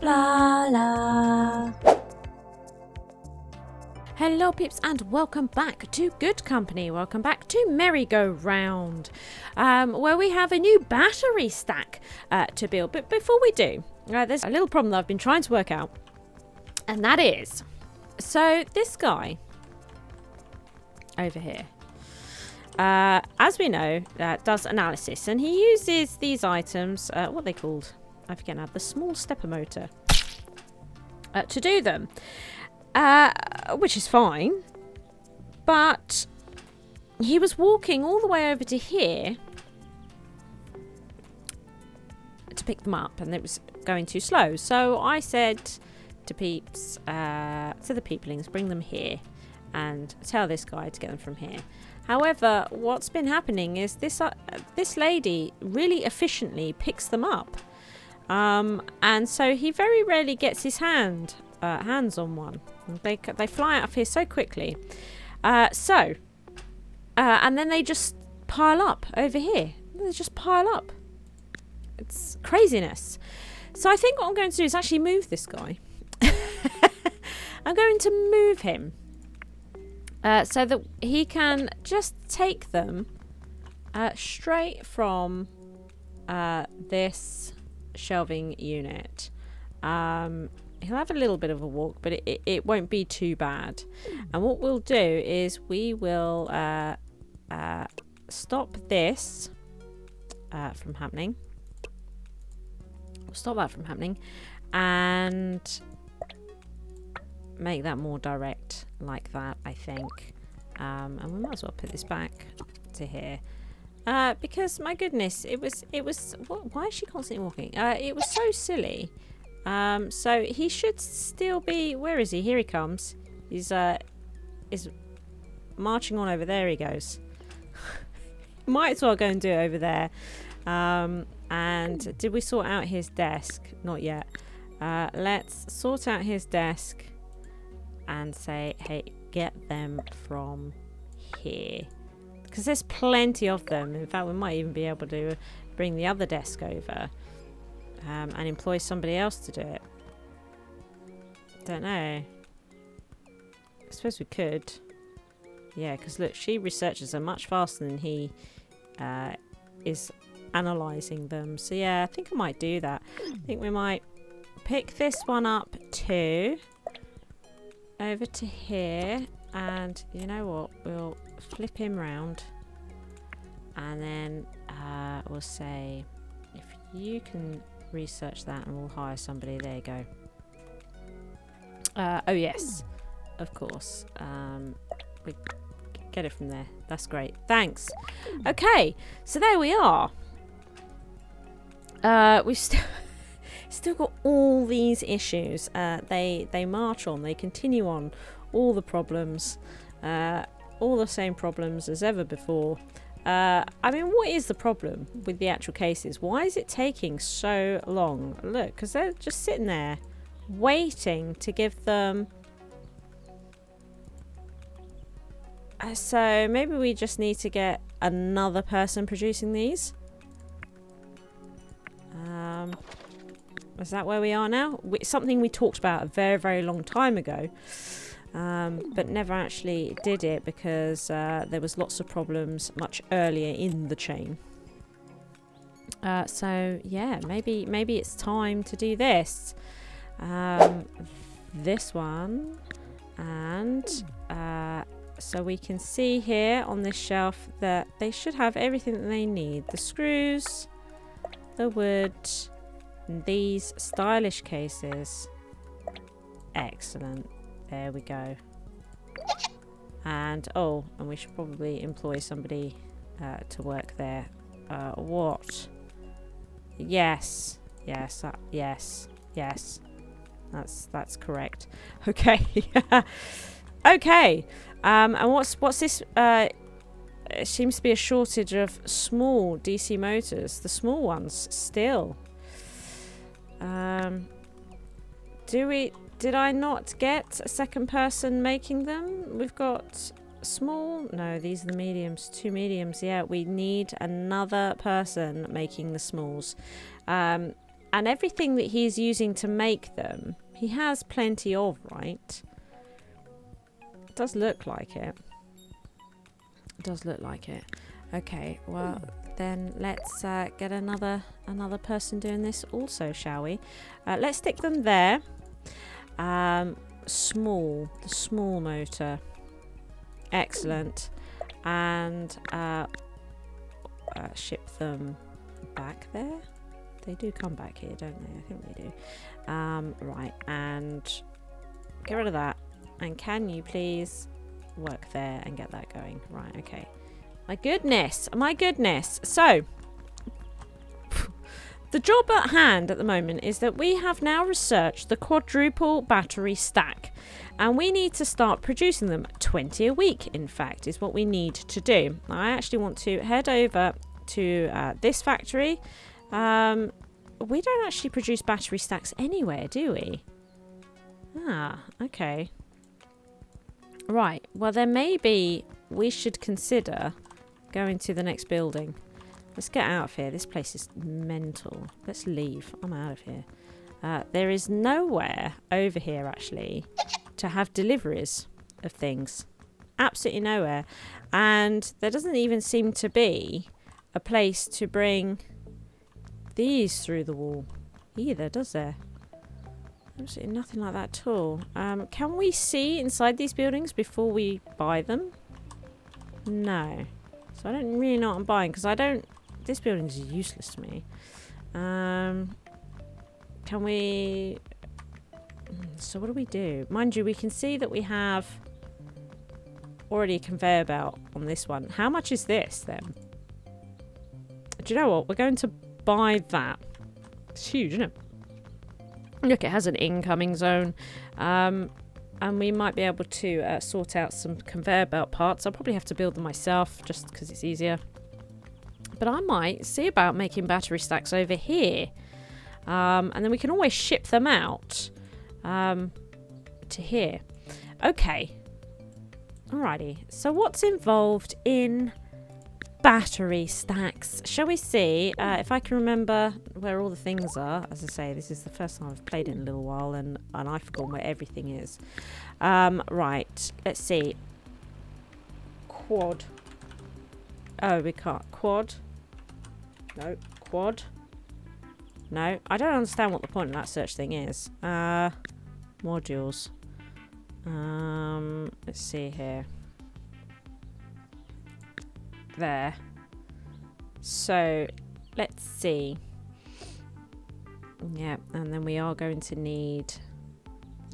Blarla. Hello peeps and welcome back to Good Company. Welcome back to Merry-Go-Round, where we have a new battery stack to build. But before we do, there's a little problem that I've been trying to work out, and that is, so this guy over here, as we know, does analysis, and he uses these items, what are they called? I forget now, the small stepper motor, to do them. Which is fine, but he was walking all the way over to here to pick them up, and it was going too slow. So I said to Peeps, to the Peeplings, bring them here and tell this guy to get them from here. However, what's been happening is this lady really efficiently picks them up, and so he very rarely gets his hands on one. They fly out of here so quickly. And then they just pile up over here. They just pile up. It's craziness. So I think what I'm going to do is actually move this guy. I'm going to move him so that he can just take them straight from this shelving unit. He'll have a little bit of a walk, but it won't be too bad. And what we'll do is we will stop this from happening. We'll stop that from happening and make that more direct like that, I think. And we might as well put this back to here. Because, my goodness, it was why is she constantly walking? It was so silly. So he should still be, where is he? Here he comes. He's marching on over there. He goes. Might as well go and do it over there. And did we sort out his desk? Not yet. Let's sort out his desk and say, hey, get them from here. Because there's plenty of them. In fact, we might even be able to bring the other desk over. And employ somebody else to do it. Don't know. I suppose we could. Yeah, because look, she researches them much faster than he is analysing them. So yeah, I think I might do that. I think we might pick this one up too. Over to here. And you know what? We'll flip him round. And then we'll say, if you can research that, and we'll hire somebody. There you go. Oh yes, of course. We get it from there. That's great. Thanks. Okay, so there we are. We've still got all these issues. They march on. They continue on. All the problems. All the same problems as ever before. I mean, what is the problem with the actual cases? Why is it taking so long? Look, because they're just sitting there waiting to give them. So maybe we just need to get another person producing these. Is that where we are now? Something we talked about a very, very long time ago. But never actually did it because there was lots of problems much earlier in the chain. So yeah, maybe it's time to do this. This one, and so we can see here on this shelf that they should have everything that they need: the screws, the wood, and these stylish cases. Excellent. There we go. And and we should probably employ somebody to work there. What? Yes. Yes. Yes. That's correct. Okay. Okay. And what's this? It seems to be a shortage of small DC motors. The small ones still. Did I not get a second person making them? We've got small. No, these are the mediums. 2 mediums. Yeah, we need another person making the smalls. And everything that he's using to make them, he has plenty of, right? It does look like it. It does look like it. Okay, well, then let's get another person doing this also, shall we? Let's stick them there. The small motor. Excellent. And ship them back there. They do come back here, don't they? I think they do. Right, and get rid of that. And can you please work there and get that going? Right, okay. My goodness, my goodness. So, the job at hand at the moment is that we have now researched the quadruple battery stack. And we need to start producing them. 20 a week, in fact, is what we need to do. I actually want to head over to this factory. We don't actually produce battery stacks anywhere, do we? Ah, okay. Right, well then maybe we should consider going to the next building. Let's get out of here. This place is mental. Let's leave. I'm out of here. There is nowhere over here actually to have deliveries of things. Absolutely nowhere. And there doesn't even seem to be a place to bring these through the wall either, does there? Absolutely nothing like that at all. Can we see inside these buildings before we buy them? No. So I don't really know what I'm buying because I don't... This building is useless to me. Can we... So what do we do? Mind you, we can see that we have already a conveyor belt on this one. How much is this then? Do you know what? We're going to buy that. It's huge, isn't it? Look, it has an incoming zone. And we might be able to sort out some conveyor belt parts. I'll probably have to build them myself just because it's easier. But I might see about making battery stacks over here. And then we can always ship them out to here. Okay. Alrighty. So what's involved in battery stacks? Shall we see if I can remember where all the things are? As I say, this is the first time I've played it in a little while and I've forgotten where everything is. Right. Let's see. Quad. Oh, we can't. Quad. No. Quad. No. I don't understand what the point of that search thing is. Modules. Let's see here. There. So, let's see. Yeah, and then we are going to need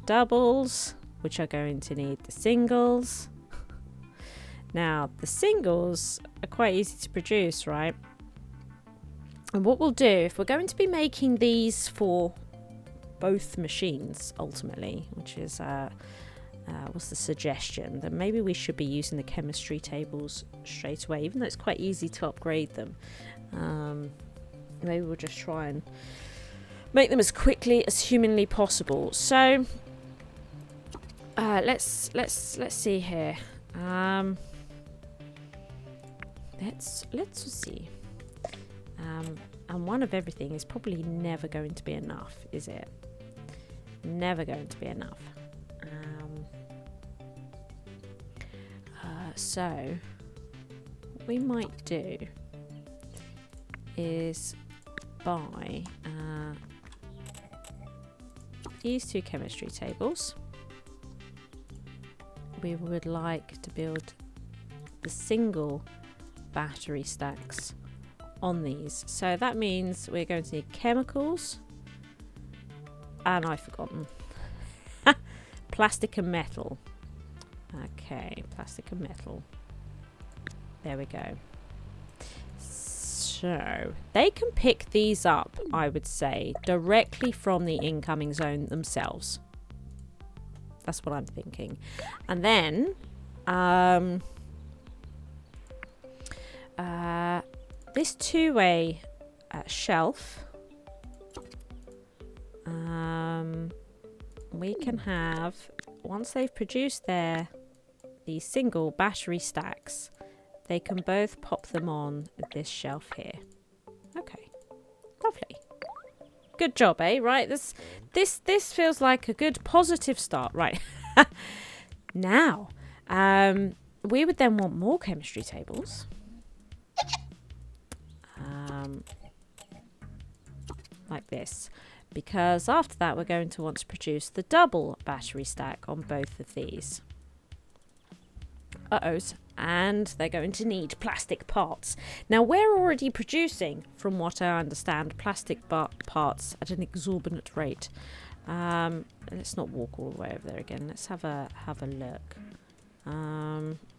doubles, which are going to need the singles. Now, the singles are quite easy to produce, right? And what we'll do, if we're going to be making these for both machines, ultimately, which is... what's the suggestion? Then maybe we should be using the chemistry tables straight away, even though it's quite easy to upgrade them. Maybe we'll just try and make them as quickly as humanly possible. So let's see here. Let's see. And one of everything is probably never going to be enough, is it? Never going to be enough. So what we might do is buy these two chemistry tables. We would like to build the single battery stacks on these. So that means we're going to need chemicals, and I've forgotten. Plastic and metal. Okay, plastic and metal. There we go. So, they can pick these up, I would say, directly from the incoming zone themselves. That's what I'm thinking. And then, this two-way shelf, we can have, once they've produced these single battery stacks, they can both pop them on this shelf here. Okay, lovely. Good job, eh? Right. This feels like a good positive start. Right. Now, we would then want more chemistry tables. Like this. Because after that, we're going to want to produce the double battery stack on both of these. Uh-ohs. And they're going to need plastic parts. Now, we're already producing, from what I understand, plastic parts at an exorbitant rate. Let's not walk all the way over there again. Let's have a look.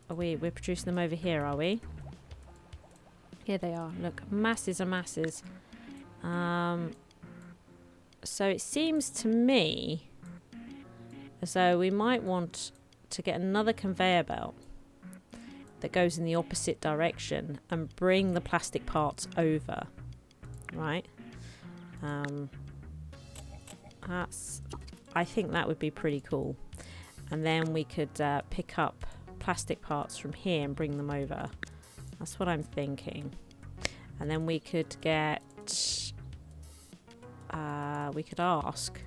We're producing them over here, are we? Here they are. Look, masses and masses. So it seems to me as though we might want to get another conveyor belt that goes in the opposite direction and bring the plastic parts over, right? I think that would be pretty cool. And then we could pick up plastic parts from here and bring them over. That's what I'm thinking. And then we could get... we could ask...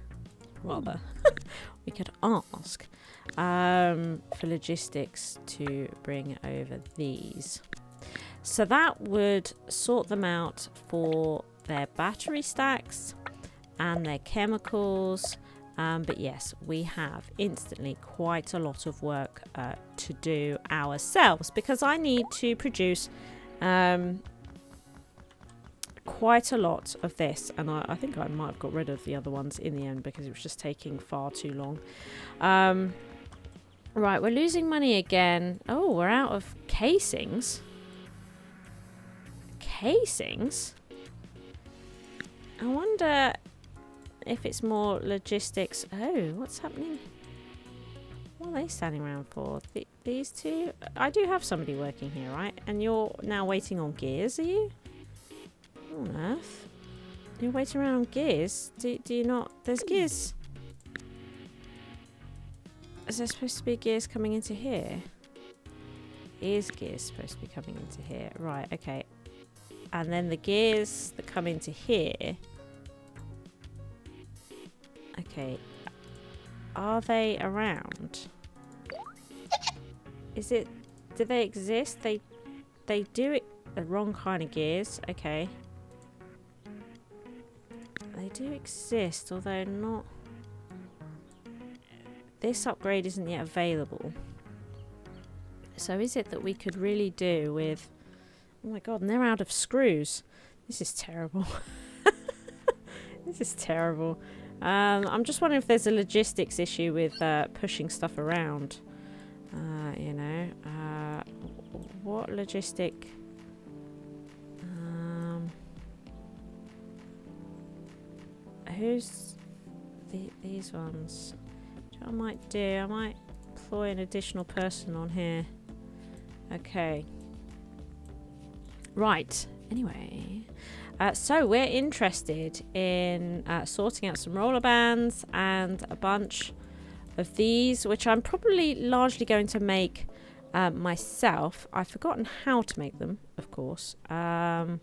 Rather. We could ask for logistics to bring over these. So that would sort them out for their battery stacks and their chemicals. But yes, we have instantly quite a lot of work to do ourselves, because I need to produce quite a lot of this, and I think I might have got rid of the other ones in the end because it was just taking far too long. Right, we're losing money again. Oh, we're out of casings. Casings? I wonder if it's more logistics. Oh, what's happening? What are they standing around for? These two? I do have somebody working here, right? And you're now waiting on gears, are you? What on earth? You're waiting around on gears? Do you not? There's gears. Is there supposed to be gears coming into here? Is gears supposed to be coming into here? Right, okay. And then the gears that come into here. Okay. Are they around? Is it... Do they exist? They do it... The wrong kind of gears. Okay. They do exist, although not... This upgrade isn't yet available. So is it that we could really do with... Oh my god, and they're out of screws. This is terrible. This is terrible. I'm just wondering if there's a logistics issue with pushing stuff around. You know. What logistic... who's these ones? What I might do, I might employ an additional person on here. Okay. Right. Anyway. So we're interested in sorting out some roller bands and a bunch of these, which I'm probably largely going to make myself. I've forgotten how to make them, of course. No.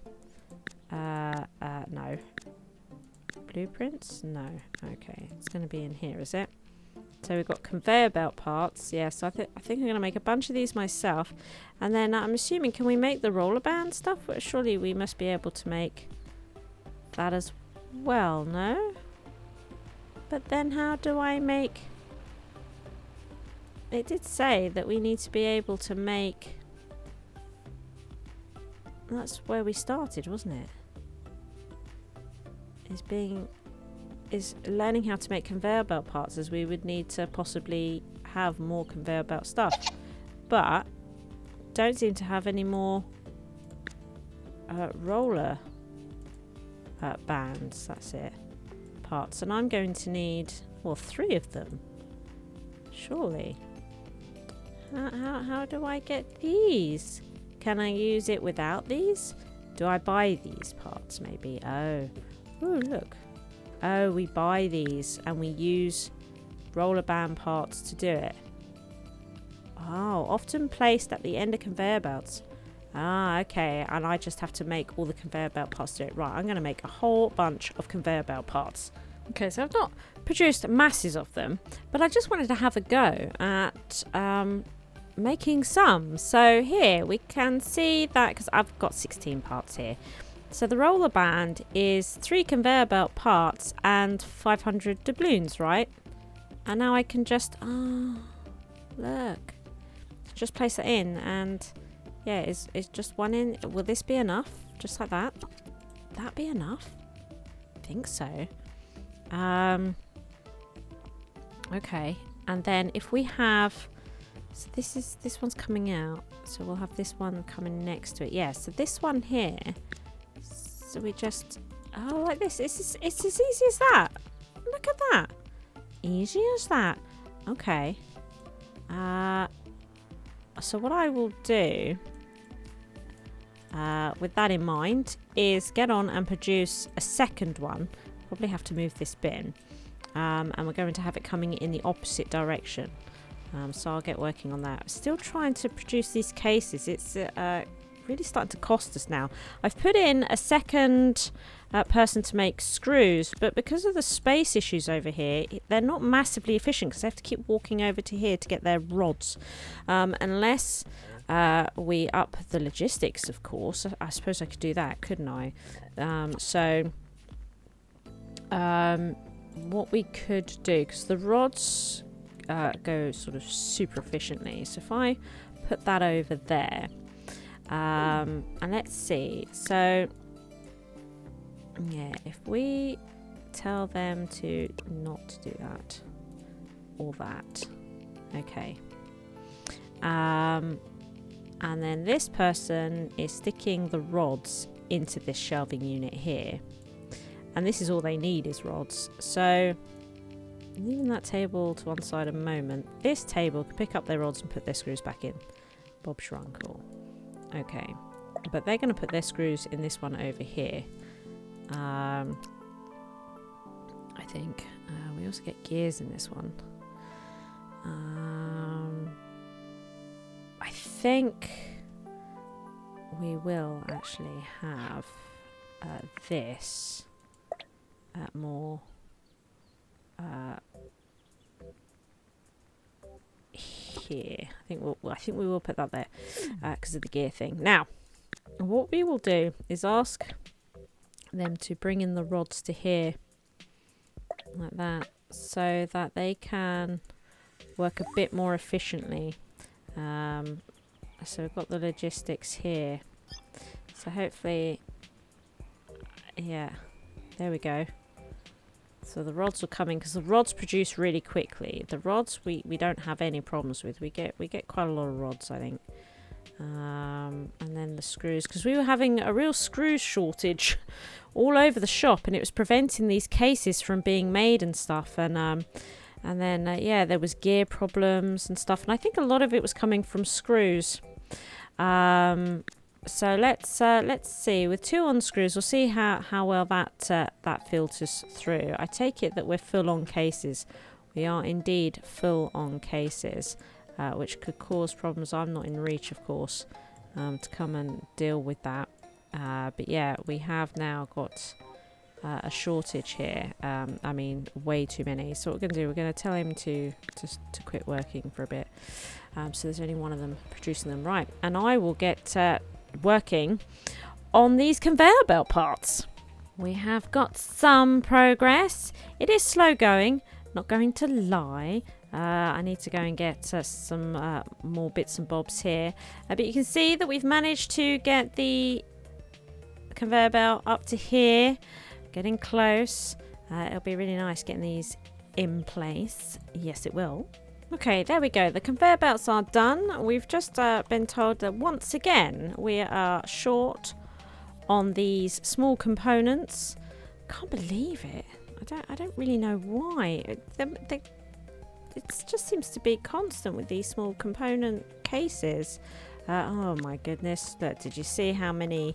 Blueprints? No. Okay. It's going to be in here, is it? So we've got conveyor belt parts. Yeah, so I think I'm going to make a bunch of these myself. And then I'm assuming, can we make the roller band stuff? Well, surely we must be able to make that as well, no? But then how do I make... It did say that we need to be able to make... That's where we started, wasn't it? Is learning how to make conveyor belt parts, as we would need to possibly have more conveyor belt stuff, but don't seem to have any more roller bands. That's it, parts, and I'm going to need, well, 3 of them surely. How do I get these? Can I use it without these? Do I buy these parts maybe? Oh look. Oh, we buy these and we use roller band parts to do it. Oh, often placed at the end of conveyor belts. Ah, okay. And I just have to make all the conveyor belt parts do it. Right, I'm going to make a whole bunch of conveyor belt parts. Okay, so I've not produced masses of them, but I just wanted to have a go at making some. So here we can see that, because I've got 16 parts here. So the roller band is 3 conveyor belt parts and 500 doubloons, right? And now I can just, look, just place it in, and yeah, it's just one in. Will this be enough? Just like that? That be enough? I think so. Okay, and then if we have, so this one's coming out, so we'll have this one coming next to it. Yeah, so this one here, so we just, like this. It's as easy as that. Look at that. Easy as that. Okay. So what I will do, with that in mind, is get on and produce a second one. Probably have to move this bin. And we're going to have it coming in the opposite direction. So I'll get working on that. Still trying to produce these cases. It's really starting to cost us now. I've put in a second person to make screws, but because of the space issues over here, they're not massively efficient because they have to keep walking over to here to get their rods. Unless we up the logistics, of course. I suppose I could do that, couldn't I? What we could do, because the rods go sort of super efficiently, so if I put that over there, and let's see, so yeah, if we tell them to not do that or that, okay, and then this person is sticking the rods into this shelving unit here. And this is all they need is rods. So, leaving that table to one side a moment. This table can pick up their rods and put their screws back in. Bob Schrunkle. Okay. But they're going to put their screws in this one over here. I think. We also get gears in this one. I think we will actually have this. More here. I think we will put that there because of the gear thing. Now, what we will do is ask them to bring in the rods to here, like that, so that they can work a bit more efficiently. So we've got the logistics here. So hopefully, yeah, there we go. So the rods will come in because the rods produce really quickly. The rods we don't have any problems with. We get quite a lot of rods, I think. And then the screws, because we were having a real screw shortage all over the shop, and it was preventing these cases from being made and stuff. And then yeah, there was gear problems and stuff, and I think a lot of it was coming from screws. So let's see. With 2 on screws, we'll see how well that filters through. I take it that we're full on cases. We are indeed full on cases, which could cause problems. I'm not in reach, of course, to come and deal with that. But yeah, we have now got a shortage here. I mean, way too many. So what we're going to do, we're going to tell him to quit working for a bit. So there's only one of them producing them, right? And I will get working on these conveyor belt parts. We have got some progress. It is slow going, not going to lie. I need to go and get some more bits and bobs here. But you can see that we've managed to get the conveyor belt up to here. Getting close. It'll be really nice getting these in place. Yes, it will. Okay, there we go. The conveyor belts are done. We've just been told that once again we are short on these small components. Can't believe it. I don't really know why. It just seems to be constant with these small component cases. Oh my goodness! Look, did you see how many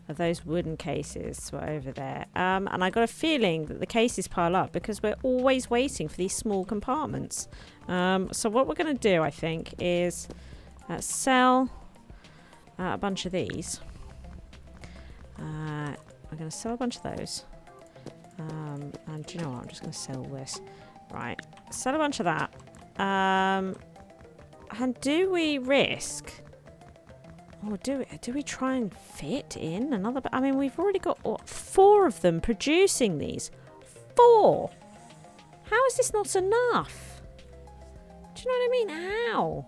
of those wooden cases were over there? And I got a feeling that the cases pile up because we're always waiting for these small compartments. So what we're going to do, I think, is sell a bunch of these. I'm going to sell a bunch of those. And do you know what? I'm just going to sell this. Right. Sell a bunch of that. And do we risk... Or do we try and fit in another... I mean, we've already got 4 of them producing these. 4! How is this not enough? Do you know what I mean? How?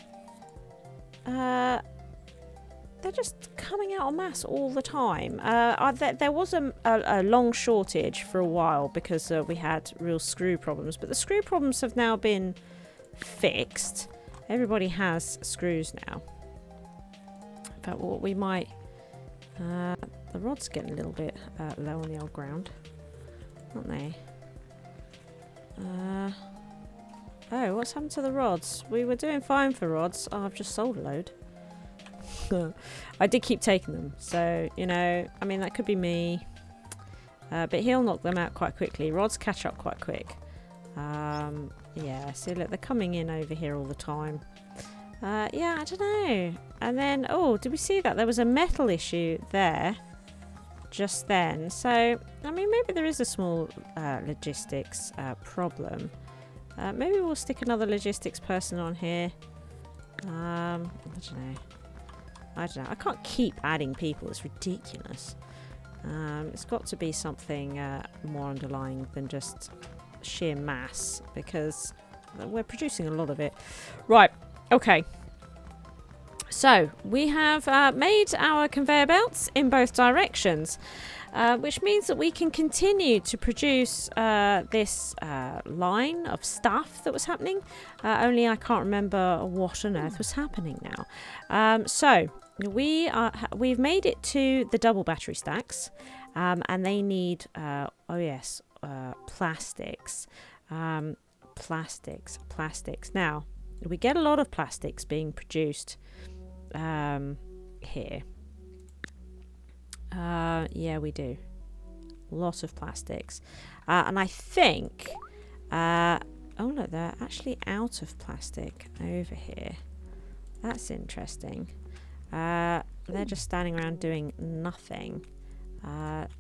They're just coming out en masse all the time. There was a long shortage for a while because we had real screw problems. But the screw problems have now been fixed. Everybody has screws now. In fact, what we might... the rod's getting a little bit low on the old ground. Aren't they? Oh, what's happened to the rods? We were doing fine for rods. Oh, I've just sold a load. I did keep taking them, so you know, I mean that could be me, but he'll knock them out quite quickly. Rods catch up quite quick. Yeah, see, look, they're coming in over here all the time. Yeah, I don't know. And then, oh, did we see that there was a metal issue there just then? So I mean, maybe there is a small logistics problem. Maybe we'll stick another logistics person on here. I don't know. I can't keep adding people. It's ridiculous. It's got to be something more underlying than just sheer mass, because we're producing a lot of it. Right. Okay. So we have made our conveyor belts in both directions, which means that we can continue to produce this line of stuff that was happening. Only I can't remember what on earth was happening now. So we've made it to the double battery stacks, and they need plastics. Plastics. Now we get a lot of plastics being produced here. Yeah, we do. Lots of plastics. And I think... oh, look, they're actually out of plastic over here. That's interesting. They're just standing around doing nothing.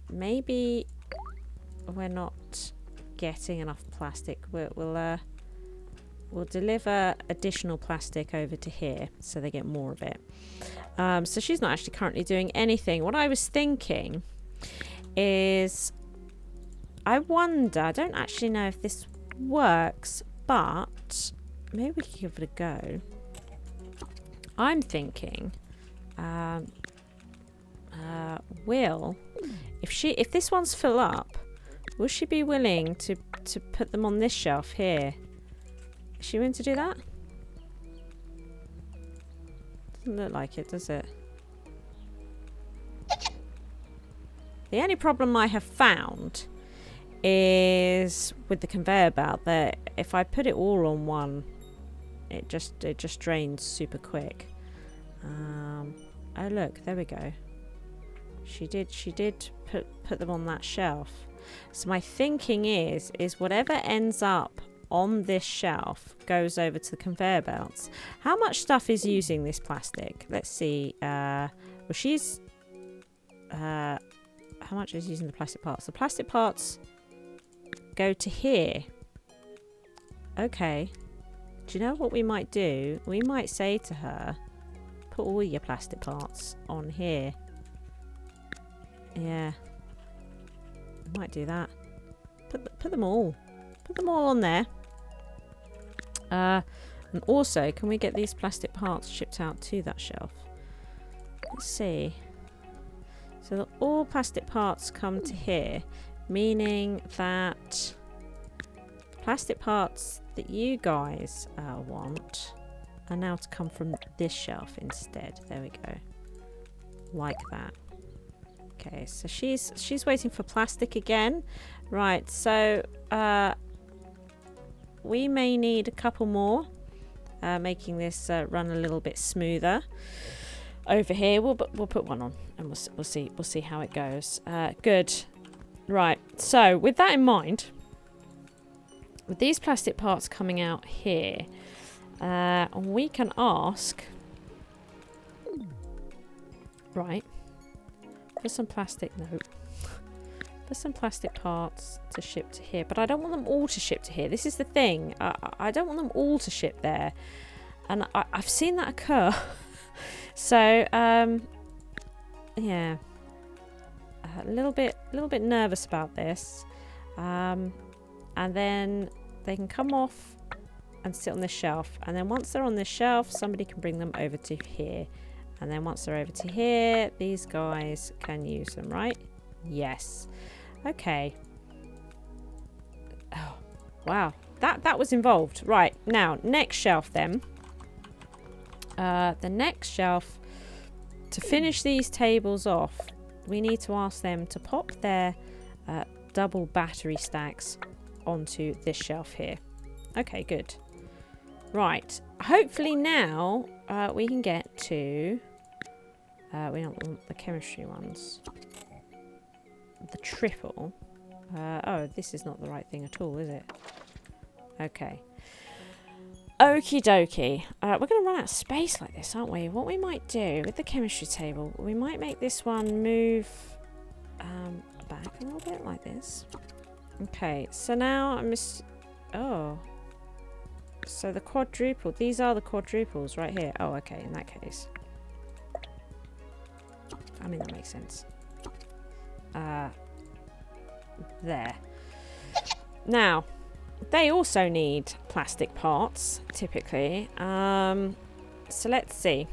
Maybe we're not getting enough plastic. We'll deliver additional plastic over to here so they get more of it. So she's not actually currently doing anything. What I was thinking is, I wonder, I don't actually know if this works, but maybe we can give it a go. I'm thinking, if this one's full up, will she be willing to put them on this shelf here? Is she willing to do that? Doesn't look like it, does it? The only problem I have found is with the conveyor belt that if I put it all on one, it just drains super quick. Oh look, there we go. She did put them on that shelf. So my thinking is whatever ends up on this shelf goes over to the conveyor belts. How much stuff is using this plastic? Let's see. Well, she's... how much is using the plastic parts? The plastic parts go to here. Okay. Do you know what we might do? We might say to her, put all your plastic parts on here. Yeah. We might do that. Put them all. Put them all on there. And also, can we get these plastic parts shipped out to that shelf? Let's see. So that all plastic parts come to here, meaning that plastic parts that you guys want are now to come from this shelf instead. There we go. Like that. Okay, so she's waiting for plastic again. Right, so we may need a couple more, making this run a little bit smoother. Over here, we'll put one on, and we'll see how it goes. Good. Right. So with that in mind, with these plastic parts coming out here, we can ask Right. For some plastic, no. For some plastic parts to ship to here. But I don't want them all to ship to here. This is the thing. I don't want them all to ship there. And I've seen that occur. So, yeah. A little bit nervous about this. And then they can come off and sit on this shelf. And then once they're on this shelf, somebody can bring them over to here. And then once they're over to here, these guys can use them, right? Yes. Okay. Oh, wow. That was involved. Right. Now, next shelf then. The next shelf, to finish these tables off, we need to ask them to pop their double battery stacks onto this shelf here. Okay, good. Right. Hopefully now we can get to... we don't want the chemistry ones. The triple. Oh, this is not the right thing at all, is it? Okay. Okie dokie. We're going to run out of space like this, aren't we? What we might do with the chemistry table, we might make this one move back a little bit like this. Okay, so now I'm oh. So the quadruple, these are the quadruples right here. Oh, okay, in that case. I mean, that makes sense. There. Now, they also need plastic parts, typically. So let's see.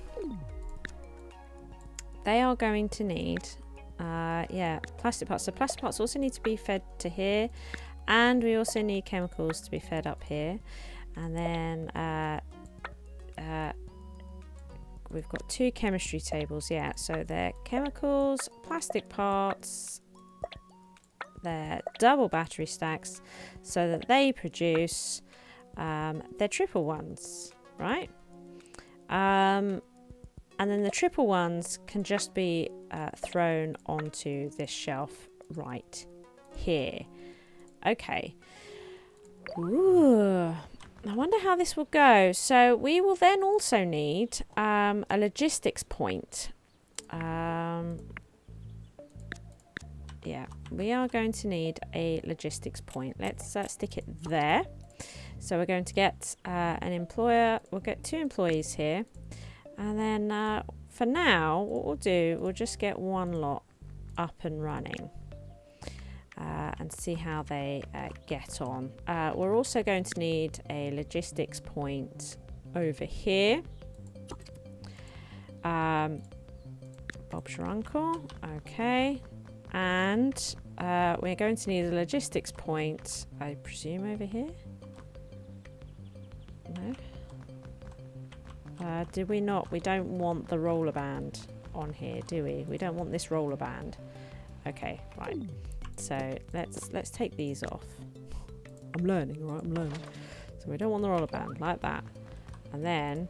They are going to need, yeah, plastic parts. So plastic parts also need to be fed to here. And we also need chemicals to be fed up here. And then we've got 2 chemistry tables, yeah. So they're chemicals, plastic parts, they're double battery stacks, so that they produce their triple ones, right? And then the triple ones can just be thrown onto this shelf right here. Okay. Ooh. I wonder how this will go. So we will then also need a logistics point. Yeah, we are going to need a logistics point. Let's stick it there. So we're going to get an employer. We'll get 2 employees here. And then for now, what we'll do, we'll just get 1 lot up and running. And see how they get on. We're also going to need a logistics point over here. Bob's your uncle. Okay. And we're going to need a logistics point, I presume, over here. No. Did we not? We don't want the roller band on here, do we? We don't want this roller band. Okay, right. So let's take these off. I'm learning, right? I'm learning. So we don't want the roller band like that, and then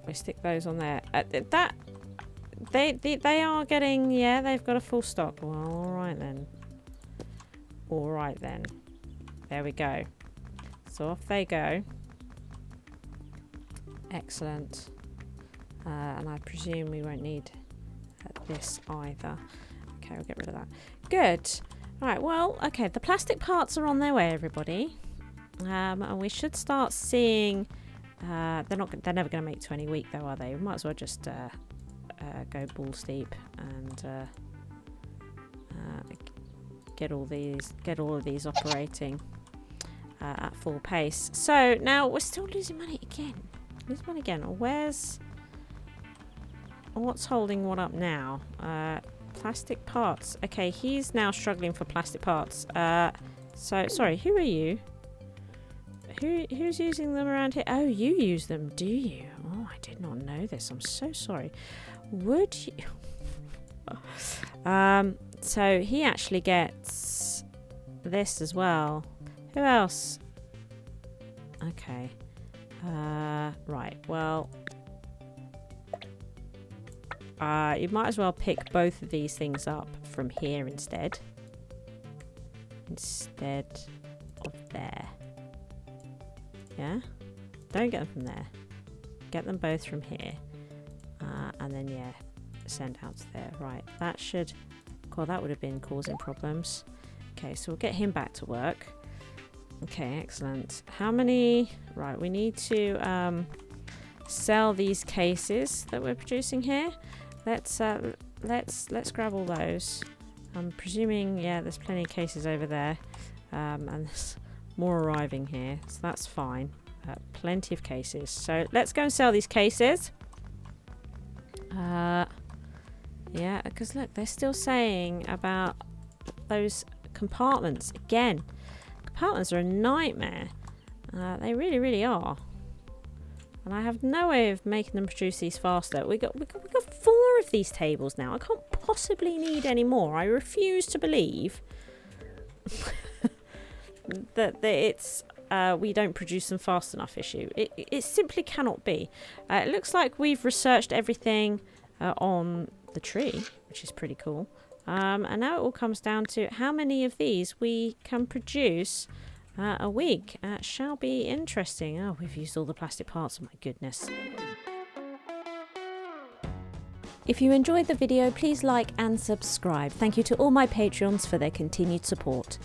we stick those on there. That they are getting, yeah, they've got a full stock. Well, all right then. All right then. There we go. So off they go. Excellent. And I presume we won't need this either. Okay, we'll get rid of that. Good. Right, well, okay, the plastic parts are on their way, everybody. And we should start seeing... they're never going to make 20 a week, though, are they? We might as well just go balls deep and get all of these operating at full pace. So now we're still losing money again. Losing money again. What's holding what up now? Plastic parts. Okay, he's now struggling for plastic parts. So sorry, who are you? Who's using them around here? Oh, you use them, do you? Oh, I did not know this. I'm so sorry. Would you? So he actually gets this as well. Who else? Okay. Right. Well. You might as well pick both of these things up from here instead. Instead of there. Yeah? Don't get them from there. Get them both from here. And then, yeah, send out to there. Right, that should... God, that would have been causing problems. Okay, so we'll get him back to work. Okay, excellent. How many... Right, we need to sell these cases that we're producing here. Let's grab all those. I'm presuming, yeah, there's plenty of cases over there. And there's more arriving here, so that's fine. Plenty of cases. So let's go and sell these cases. Yeah, because look, they're still saying about those compartments. Again, compartments are a nightmare. They really, really are. And I have no way of making them produce these faster. We got 4 of these tables now. I can't possibly need any more. I refuse to believe that it's we don't produce them fast enough issue. It simply cannot be. It looks like we've researched everything on the tree, which is pretty cool. And now it all comes down to how many of these we can produce a week. Shall be interesting. Oh, we've used all the plastic parts. Oh my goodness. If you enjoyed the video, please like and subscribe. Thank you to all my Patreons for their continued support.